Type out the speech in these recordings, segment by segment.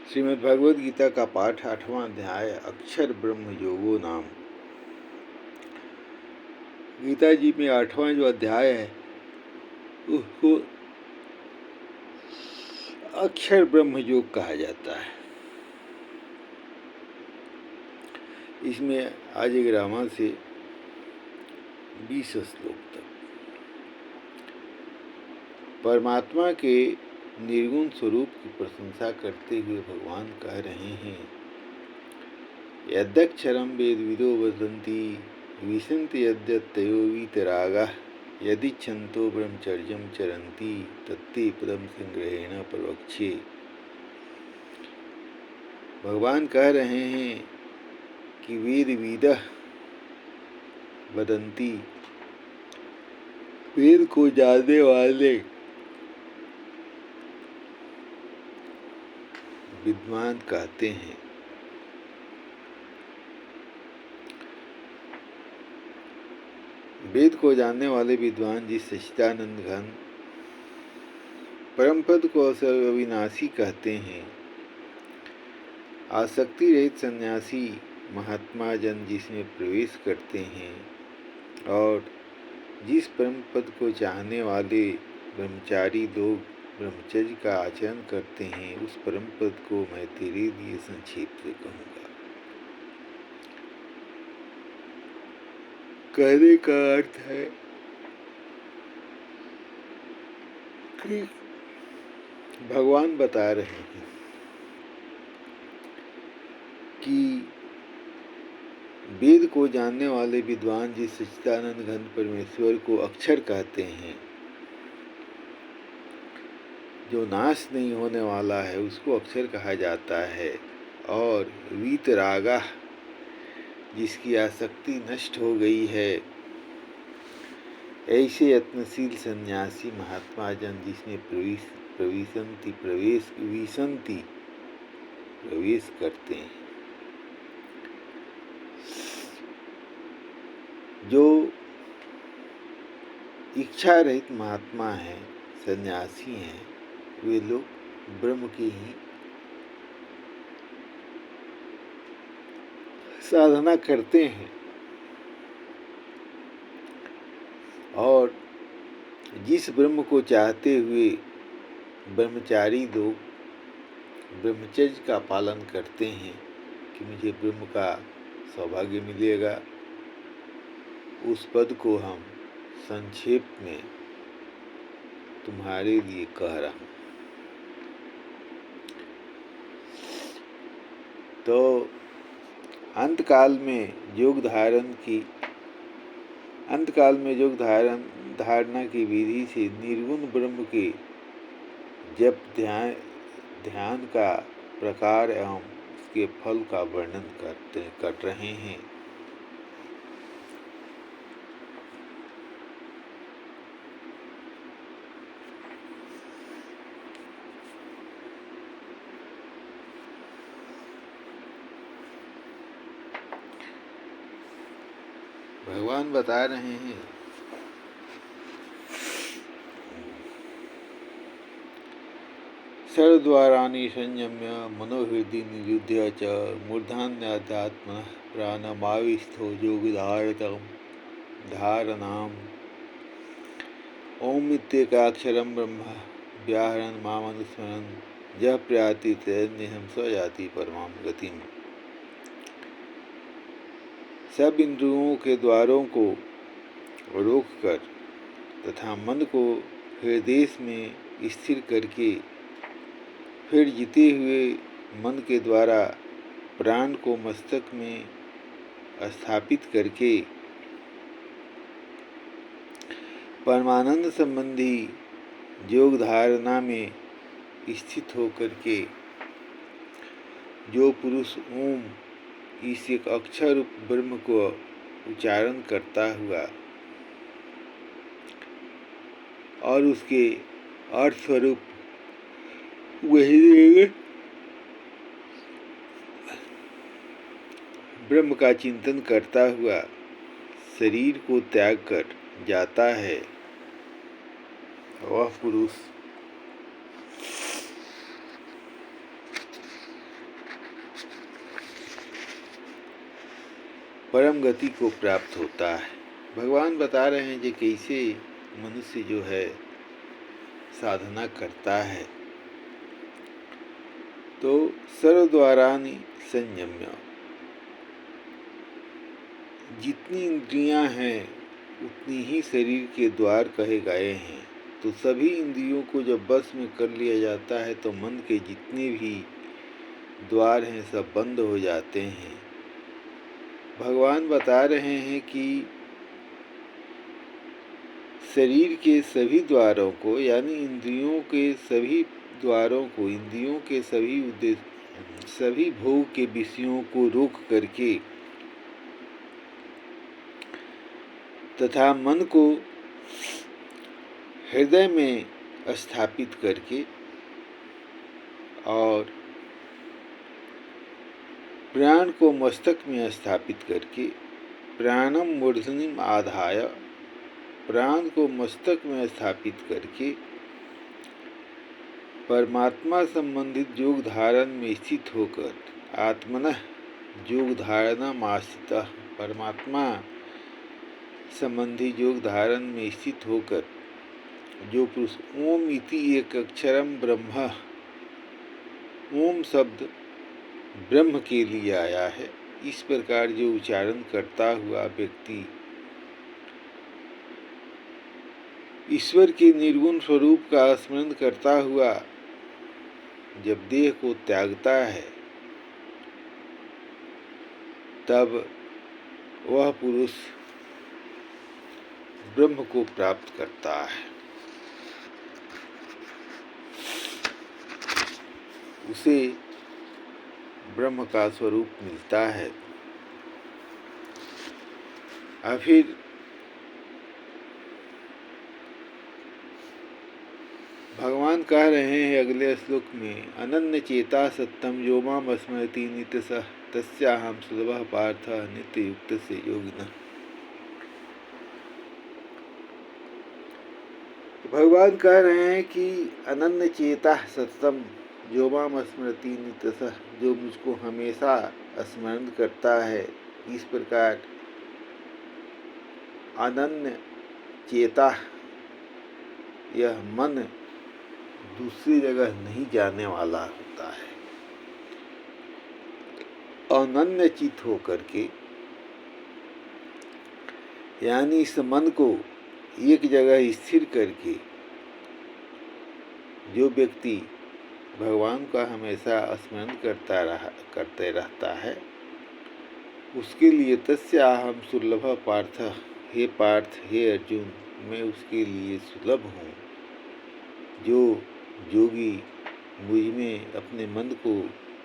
श्रीमद् भगवद गीता का पाठ 8वां अध्याय अक्षर ब्रह्म योगो नाम। गीता जी में 8वां जो अध्याय है उसको अक्षर ब्रह्म योग कहा जाता है। इसमें आज 11वां से 20 श्लोक तक परमात्मा के निर्गुण स्वरूप की प्रशंसा करते हुए भगवान कह रहे हैं, यद्यक्षरं वेदविदो वदन्ति विशन्ति यद्यतयो वीतरागाः यदिच्छन्तो ब्रह्मचर्यं चरन्ति तत्ते पदं संग्रहेण प्रवक्ष्ये। भगवान कह रहे हैं कि वेदविदः वदन्ति, वेद को जानने वाले विद्वान कहते हैं, वेद को जानने वाले विद्वान जिस सच्चिदानंद घन परम पद को अविनाशी कहते हैं, आसक्ति रहित सन्यासी महात्मा जन जिसमें प्रवेश करते हैं और जिस परम पद को चाहने वाले ब्रह्मचारी लोग ब्रह्मचर्य का आचरण करते हैं, उस परम पद को मैं तेरे लिए संक्षेप से कहूँगा। कहने का अर्थ है कि भगवान बता रहे हैं कि वेद को जानने वाले विद्वान जिस सच्चिदानंद घन परमेश्वर को अक्षर कहते हैं, जो नाश नहीं होने वाला है, उसको अक्षर कहा जाता है। और वीतरागा जिसकी आसक्ति नष्ट हो गई है, ऐसे यत्नशील सन्यासी महात्मा जन जिसमें प्रवेश करते हैं, जो इच्छा रहित महात्मा हैं, सन्यासी हैं, वे लोग ब्रह्म की ही साधना करते हैं। और जिस ब्रह्म को चाहते हुए ब्रह्मचारी लोग ब्रह्मचर्य का पालन करते हैं कि मुझे ब्रह्म का सौभाग्य मिलेगा, उस पद को हम संक्षेप में तुम्हारे लिए कह रहा हूँ। तो अंतकाल में योग धारणा की विधि से निर्गुण ब्रह्म के जप ध्यान का प्रकार एवं उसके फल का वर्णन कर रहे हैं। भगवान बता रहे हैं, सर्वद्वाराणि संयम्य मनोहृदि निरुध्य च मूर्धान्याध्यात्मनः प्राणमाविष्ठो धारणाम् ओम इत्येकाक्षरं ब्रह्म व्याहरन् मामनुस्मरन् यः प्रयाति तदन्यहं स याति परमां गतिम्। सब इंद्रियों के द्वारों को रोककर तथा मन को हृदय में स्थिर करके फिर जीते हुए मन के द्वारा प्राण को मस्तक में स्थापित करके परमानंद संबंधी योग धारणा में स्थित होकर के जो पुरुष ओम इस एक अक्षर रूप ब्रह्म को उच्चारण करता हुआ और उसके अर्थ स्वरूप वही ब्रह्म का चिंतन करता हुआ शरीर को त्याग कर जाता है, वह पुरुष परम गति को प्राप्त होता है। भगवान बता रहे हैं कि कैसे मनुष्य जो है साधना करता है। तो सर्वद्वाराणि संयम्य, जितनी इंद्रियां हैं उतनी ही शरीर के द्वार कहे गए हैं। तो सभी इंद्रियों को जब बस में कर लिया जाता है तो मन के जितने भी द्वार हैं सब बंद हो जाते हैं। भगवान बता रहे हैं कि शरीर के सभी द्वारों को, यानी इंद्रियों के सभी द्वारों को, इंद्रियों के सभी उद्देश्य, सभी भोग के विषयों को रोक करके तथा मन को हृदय में स्थापित करके और प्राण को मस्तक में स्थापित करके, प्राणम मूर्धनिम आधाय, प्राण को मस्तक में स्थापित करके परमात्मा संबंधित योग धारण में स्थित होकर, आत्मनः योग धारणम आस्थितः, परमात्मा संबंधी योग धारण में स्थित होकर जो पुरुष ओम इति एक अक्षरम ब्रह्म, ओम शब्द ब्रह्म के लिए आया है, इस प्रकार जो उच्चारण करता हुआ व्यक्ति ईश्वर के निर्गुण स्वरूप का स्मरण करता हुआ जब देह को त्यागता है, तब वह पुरुष ब्रह्म को प्राप्त करता है। उसे ब्रह्म का स्वरूप मिलता है। और फिर भगवान कह रहे हैं अगले श्लोक में, अनन्य चेता सत्यम यो माम स्मरति नित्यसः तस्याहं सुलभः पार्थ नित्य युक्त से योगिनः। भगवान कह रहे हैं कि अनन्य चेता सत्यम जो माम स्मरति नित्यसः, जो मुझको हमेशा स्मरण करता है, इस प्रकार अनन्य चेता, यह मन दूसरी जगह नहीं जाने वाला होता है। अनन्य चित होकर के, यानी इस मन को एक जगह स्थिर करके जो व्यक्ति भगवान का हमेशा स्मरण करते रहता है, उसके लिए तस्याहं सुलभ पार्थ, हे पार्थ, हे अर्जुन, मैं उसके लिए सुलभ हूँ। जो योगी मुझ में अपने मन को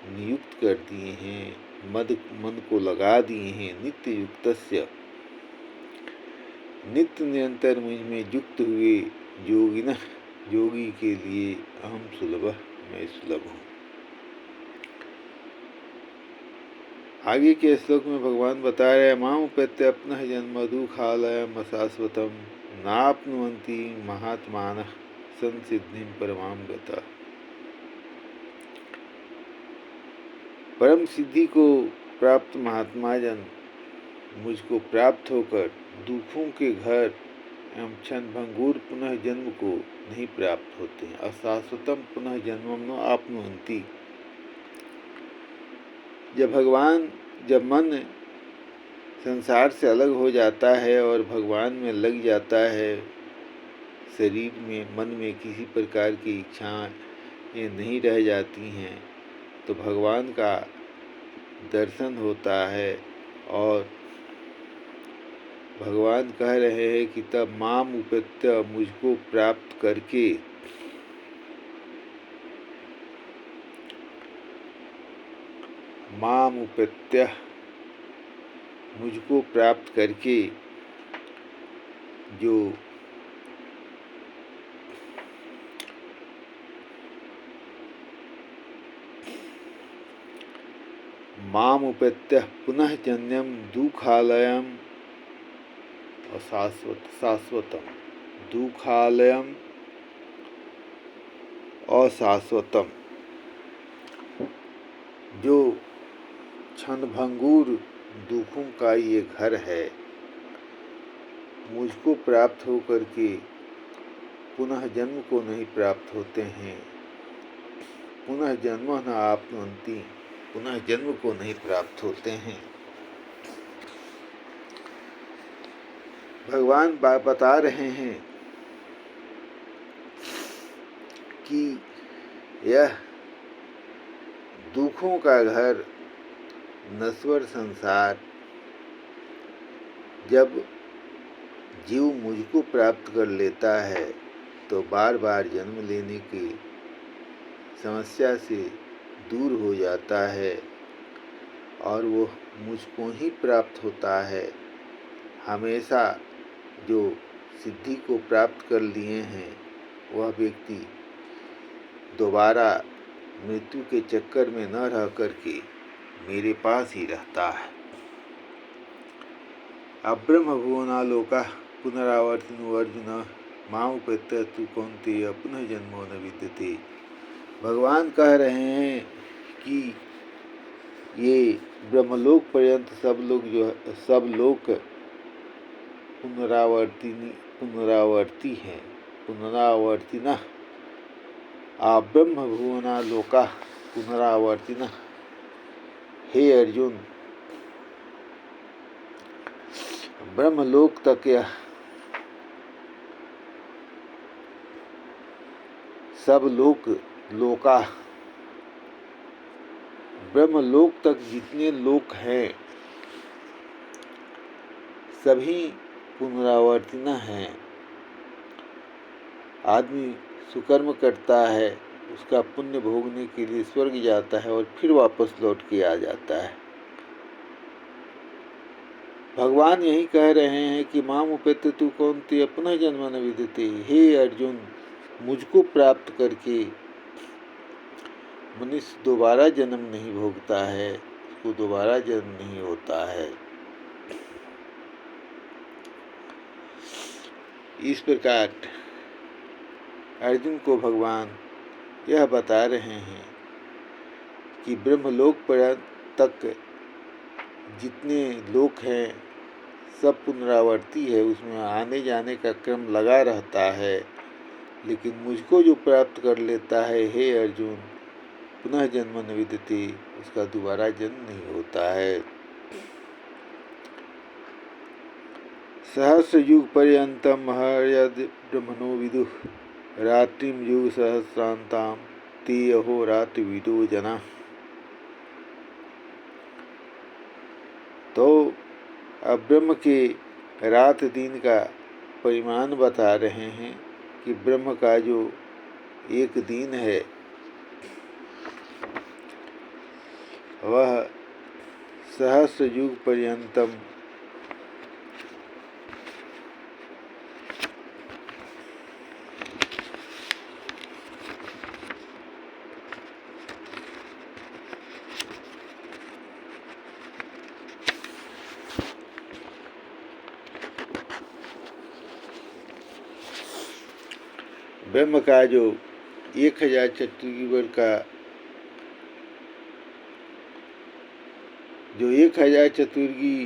नियुक्त कर दिए हैं, मन को लगा दिए हैं, नित्य युक्तस्य, नित्य निरंतर मुझ में युक्त हुए योगिनः, योगी के लिए अहम सुलभ, मैं सुलभ हूँ। आगे के श्लोक में भगवान बता रहे हैं, माम उपेत्य अपनः जन्म दुःखालयम् अशाश्वतम् नाप्नुवन्ति महात्मानः संसिद्धिं परमां गतः। परम सिद्धि को प्राप्त महात्मा जन मुझको प्राप्त होकर दुखों के घर एवं क्षण भंगुर पुनः जन्म को नहीं प्राप्त होते हैं। अशाश्वतम पुनः जन्मम न आपनुवन्ति। जब मन संसार से अलग हो जाता है और भगवान में लग जाता है, शरीर में, मन में किसी प्रकार की इच्छाएं नहीं रह जाती हैं, तो भगवान का दर्शन होता है। और भगवान कह रहे हैं कि तब माम उपेत्य, मुझको प्राप्त करके, माम उपेत्य, मुझको प्राप्त करके जो माम उपेत्य पुनः जन्यम दुःखालयम् अशाश्वतम, दुःखालयम् अशाश्वतम, जो क्षणभंगुर दुखों का ये घर है। मुझको प्राप्त होकर के पुनः जन्म को नहीं प्राप्त होते हैं। पुनः जन्म न आपनोति, पुनः जन्म को नहीं प्राप्त होते हैं। भगवान बता रहे हैं कि यह दुखों का घर नश्वर संसार, जब जीव मुझको प्राप्त कर लेता है तो बार बार जन्म लेने की समस्या से दूर हो जाता है और वो मुझको ही प्राप्त होता है। हमेशा जो सिद्धि को प्राप्त कर लिए हैं वह व्यक्ति दोबारा मृत्यु के चक्कर में न रह करके मेरे पास ही रहता है। अब्रह्म भुवनालोका पुनरावर्तिनो अर्जुन मामुपेत्य तु कौन्तेय पुनः जन्मो न विद्यते। भगवान कह रहे हैं कि ये ब्रह्मलोक पर्यंत सब लोग पुनरावर्ती हैं। पुनरावर्तिनः ब्रह्म भुवना लोका पुनरावर्तिनः। हे अर्जुन, ब्रह्मलोक तक यह सब लोका, ब्रह्मलोक तक जितने लोक हैं सभी पुनरावर्तिन हैं। आदमी सुकर्म करता है, उसका पुण्य भोगने के लिए स्वर्ग जाता है और फिर वापस लौट के आ जाता है। भगवान यही कह रहे हैं कि माम उपेत्य तु कौन्तेय पुनः जन्म न विद्यते। हे अर्जुन, मुझको प्राप्त करके मनुष्य दोबारा जन्म नहीं भोगता है, उसको दोबारा जन्म नहीं होता है। इस प्रकार अर्जुन को भगवान यह बता रहे हैं कि ब्रह्मलोक तक जितने लोक हैं सब पुनरावर्ती है, उसमें आने जाने का क्रम लगा रहता है। लेकिन मुझको जो प्राप्त कर लेता है, हे अर्जुन, पुनः जन्म न विद्यते, उसका दोबारा जन्म नहीं होता है। सहस्र युग पर्यंतम महर्यद ब्रह्मणो विदुः रात्रिम युग सहस्रांताम ते अहोरात्र विदो जना। तो अब ब्रह्म के रात दिन का परिमाण बता रहे हैं कि ब्रह्म का जो एक दिन है वह सहस्र युग पर्यंतम ब्रह्म का जो 1000 चतुर्युग का जो 1000 चतुर्गी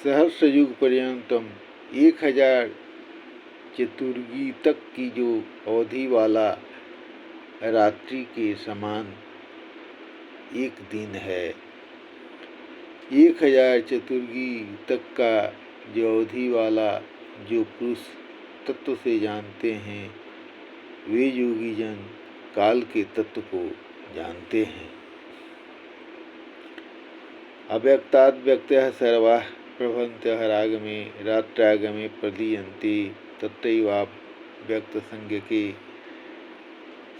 सहस्र युग पर्यंतम 1000 चतुर्गी तक की जो अवधि वाला रात्रि के समान एक दिन है। 1000 चतुर्गी तक का जो अवधि वाला जो पुरुष तत्व से जानते हैं वे योगी जन काल के तत्व को जानते हैं। अव्यक्ताद् व्यक्तयः सर्वाः प्रभवन्त्यः रागमे रात्रागमे प्रदीयन्ते तत्रैवाव्यक्त संज्ञके।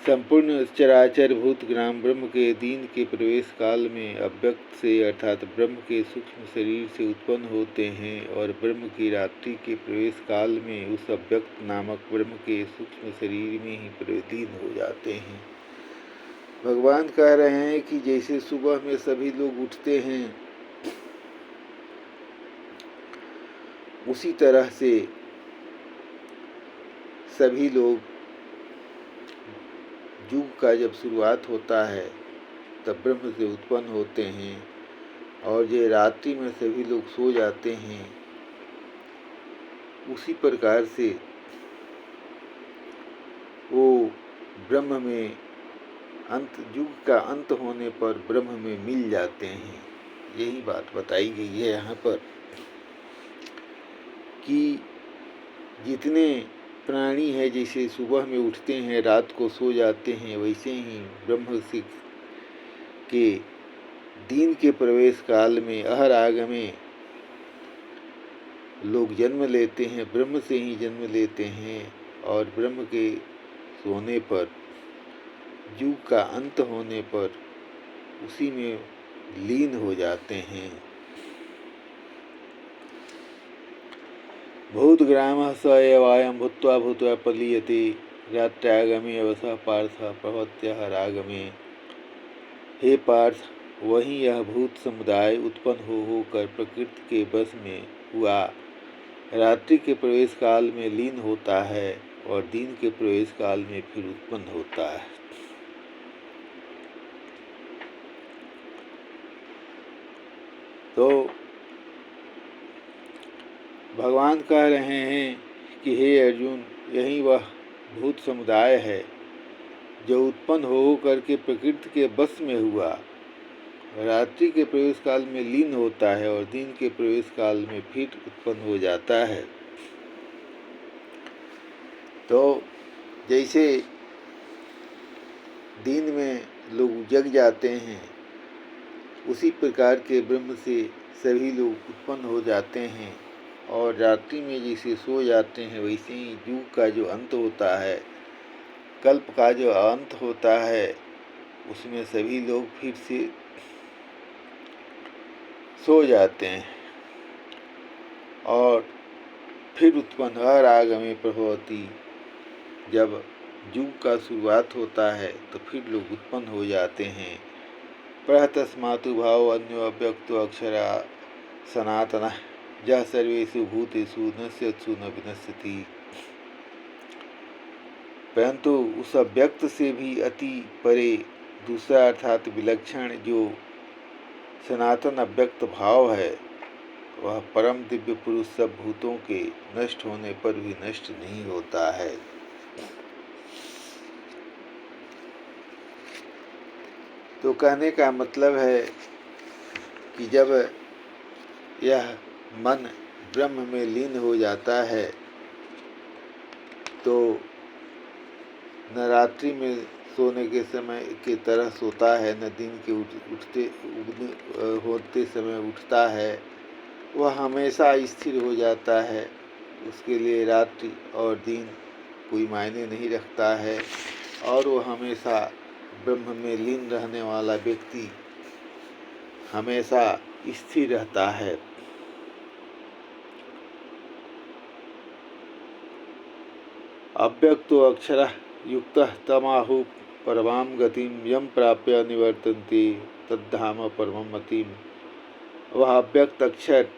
संपूर्ण चराचर भूत ग्राम ब्रह्म के दीन के प्रवेश काल में अव्यक्त से अर्थात ब्रह्म के सूक्ष्म शरीर से उत्पन्न होते हैं और ब्रह्म की रात्रि के प्रवेश काल में उस अव्यक्त नामक ब्रह्म के सूक्ष्म शरीर में ही प्रलीन हो जाते हैं। भगवान कह रहे हैं कि जैसे सुबह में सभी लोग उठते हैं उसी तरह से सभी लोग युग का जब शुरुआत होता है तब ब्रह्म से उत्पन्न होते हैं और जो रात्रि में सभी लोग सो जाते हैं, उसी प्रकार से वो ब्रह्म में युग का अंत होने पर ब्रह्म में मिल जाते हैं। यही बात बताई गई है यहाँ पर कि जितने प्राणी हैं, जैसे सुबह में उठते हैं, रात को सो जाते हैं, वैसे ही ब्रह्म के दिन के प्रवेश काल में अहरागमे लोग जन्म लेते हैं, ब्रह्म से ही जन्म लेते हैं, और ब्रह्म के सोने पर, युग का अंत होने पर उसी में लीन हो जाते हैं। भूतग्रामः स एवायं भूत्वा भूत्वा पलीयते, रात्र्यागमे अवसः पार्थ प्रभवत्यः रागमे। हे पार्थ, वहीं यह भूत समुदाय उत्पन्न होकर प्रकृति के बस में हुआ रात्रि के प्रवेश काल में लीन होता है और दिन के प्रवेश काल में फिर उत्पन्न होता है। तो भगवान कह रहे हैं कि हे अर्जुन, यही वह भूत समुदाय है जो उत्पन्न हो करके प्रकृति के बस में हुआ, रात्रि के प्रवेश काल में लीन होता है और दिन के प्रवेश काल में फिर उत्पन्न हो जाता है। तो जैसे दिन में लोग जग जाते हैं, उसी प्रकार के ब्रह्म से सभी लोग उत्पन्न हो जाते हैं, और रात्रि में जैसे सो जाते हैं, वैसे ही युग का जो अंत होता है, कल्प का जो अंत होता है, उसमें सभी लोग फिर से सो जाते हैं और फिर उत्पन्न अरागमे प्रभवति। जब युग का शुरुआत होता है तो फिर लोग उत्पन्न हो जाते हैं। प्रहतस्मातु भाव अन्यो अव्यक्तो अक्षरा सनातनः यः सर्वेषु भूतेषु नश्यत्सु न विनश्यति। परंतु उस अव्यक्त से भी अति परे दूसरा अर्थात विलक्षण जो सनातन अव्यक्त भाव है, वह परम दिव्य पुरुष सब भूतों के नष्ट होने पर भी नष्ट नहीं होता है। तो कहने का मतलब है कि जब यह मन ब्रह्म में लीन हो जाता है तो न रात्रि में सोने के समय की तरह सोता है, न दिन के होते समय उठता है। वह हमेशा स्थिर हो जाता है, उसके लिए रात्रि और दिन कोई मायने नहीं रखता है, और वह हमेशा ब्रह्म में लीन रहने वाला व्यक्ति हमेशा स्थिर रहता है। अव्यक्तो अक्षरः युक्तः तमाहु परमां गतिं यं प्राप्य निवर्तन्ते तद्धाम परमं मतिम्। वह अव्यक्त अक्षर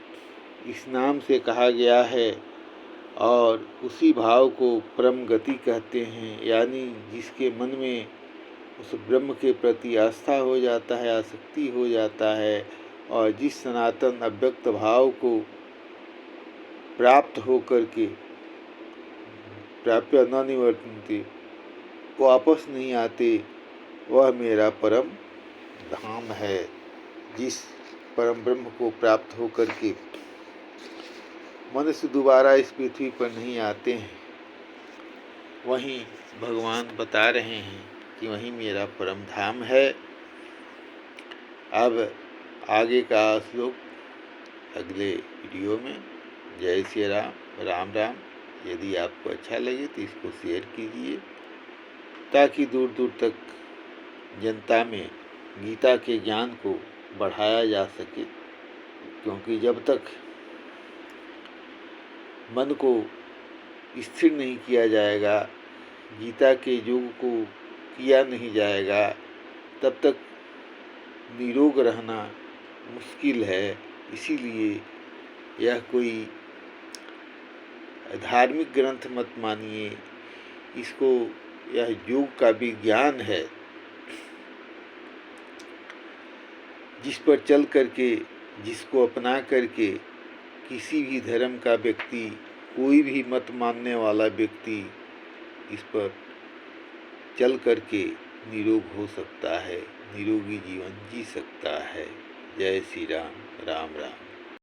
इस नाम से कहा गया है और उसी भाव को परम गति कहते हैं, यानी जिसके मन में उस ब्रह्म के प्रति आस्था हो जाता है, आसक्ति हो जाता है, और जिस सनातन अव्यक्त भाव को प्राप्त होकर के प्राप्य न निवर्तन्ते, वापस नहीं आते, वह मेरा परम धाम है। जिस परम ब्रह्म को प्राप्त होकर के मनुष्य दोबारा इस पृथ्वी पर नहीं आते हैं, वहीं भगवान बता रहे हैं कि वहीं मेरा परम धाम है। अब आगे का श्लोक अगले वीडियो में। जय श्री राम, राम राम। यदि आपको अच्छा लगे तो इसको शेयर कीजिए, ताकि दूर दूर तक जनता में गीता के ज्ञान को बढ़ाया जा सके। क्योंकि जब तक मन को स्थिर नहीं किया जाएगा, गीता के योग को किया नहीं जाएगा, तब तक निरोग रहना मुश्किल है। इसीलिए यह कोई धार्मिक ग्रंथ मत मानिए, इसको यह योग का भी ज्ञान है, जिस पर चल करके जिसको अपना करके किसी भी धर्म का व्यक्ति, कोई भी मत मानने वाला व्यक्ति इस पर चल करके निरोग हो सकता है, निरोगी जीवन जी सकता है। जय श्री राम। राम राम।